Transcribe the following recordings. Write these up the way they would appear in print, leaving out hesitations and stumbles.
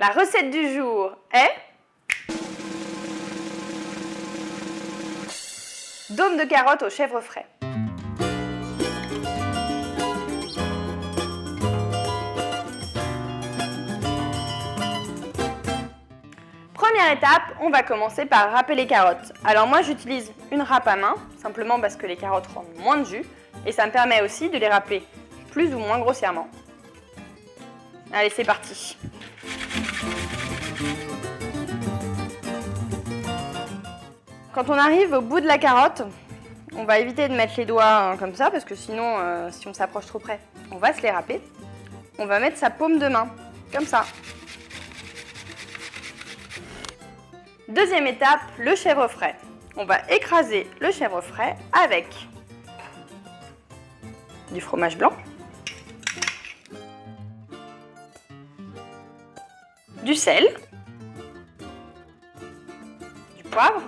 La recette du jour est dôme de carottes au chèvre frais. Première étape, on va commencer par râper les carottes. Alors moi j'utilise une râpe à main, simplement parce que les carottes rendent moins de jus et ça me permet aussi de les râper plus ou moins grossièrement. Allez, c'est parti. Quand on arrive au bout de la carotte, on va éviter de mettre les doigts comme ça parce que sinon, si on s'approche trop près, on va se les râper. On va mettre sa paume de main, comme ça. Deuxième étape, le chèvre frais. On va écraser le chèvre frais avec du fromage blanc, du sel, du poivre.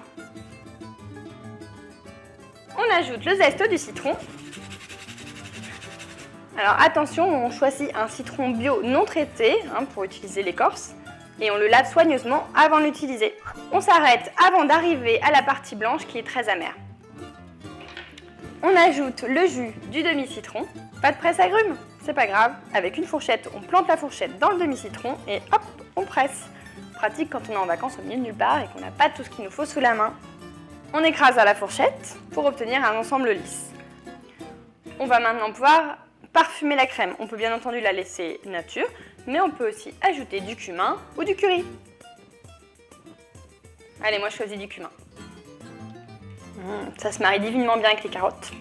On ajoute le zeste du citron. Alors attention, on choisit un citron bio non traité pour utiliser l'écorce et on le lave soigneusement avant de l'utiliser. On s'arrête avant d'arriver à la partie blanche qui est très amère. On ajoute le jus du demi-citron. Pas de presse agrumes, c'est pas grave. Avec une fourchette, on plante la fourchette dans le demi-citron et hop, on presse. Pratique quand on est en vacances au milieu de nulle part et qu'on n'a pas tout ce qu'il nous faut sous la main. On écrase à la fourchette pour obtenir un ensemble lisse. On va maintenant pouvoir parfumer la crème. On peut bien entendu la laisser nature, mais on peut aussi ajouter du cumin ou du curry. Allez, moi je choisis du cumin. Ça se marie divinement bien avec les carottes.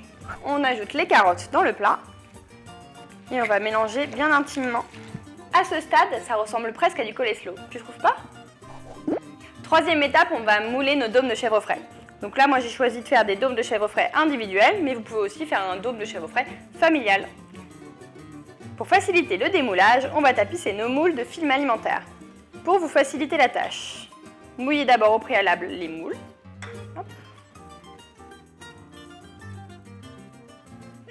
On ajoute les carottes dans le plat et on va mélanger bien intimement. À ce stade, ça ressemble presque à du coleslaw. Tu trouves pas? Troisième étape, on va mouler nos dômes de chèvre frais. Donc là, moi j'ai choisi de faire des dômes de chèvre frais individuels, mais vous pouvez aussi faire un dôme de chèvre frais familial. Pour faciliter le démoulage, on va tapisser nos moules de film alimentaire. Pour vous faciliter la tâche, mouillez d'abord au préalable les moules. Hop.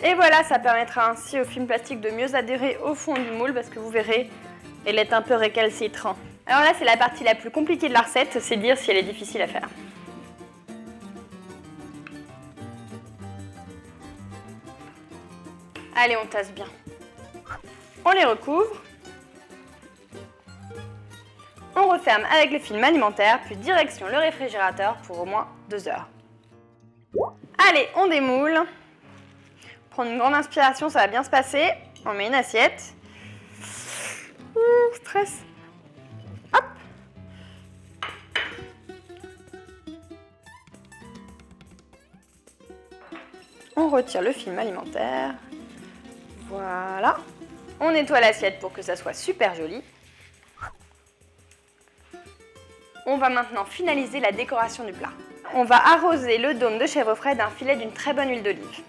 Et voilà, ça permettra ainsi au film plastique de mieux adhérer au fond du moule parce que vous verrez, elle est un peu récalcitrant. Alors là, c'est la partie la plus compliquée de la recette, c'est dire si elle est difficile à faire. Allez, on tasse bien. On les recouvre. On referme avec le film alimentaire, puis direction le réfrigérateur pour au moins 2 heures. Allez, on démoule. Prendre une grande inspiration, ça va bien se passer. On met une assiette. Stress. Hop. On retire le film alimentaire. Voilà. On nettoie l'assiette pour que ça soit super joli. On va maintenant finaliser la décoration du plat. On va arroser le dôme de chèvre frais d'un filet d'une très bonne huile d'olive.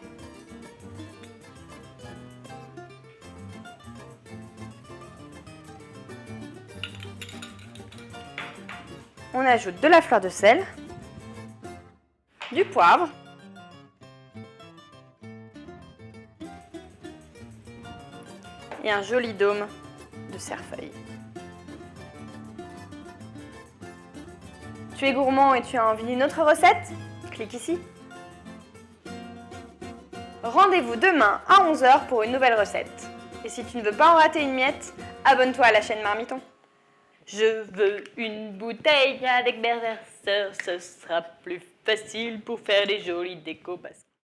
On ajoute de la fleur de sel, du poivre, et un joli dôme de cerfeuil. Tu es gourmand et tu as envie d'une autre recette? Clique ici. Rendez-vous demain à 11 h pour une nouvelle recette. Et si tu ne veux pas en rater une miette, abonne-toi à la chaîne Marmiton. Je veux une bouteille avec berverseur, ce sera plus facile pour faire des jolies décos.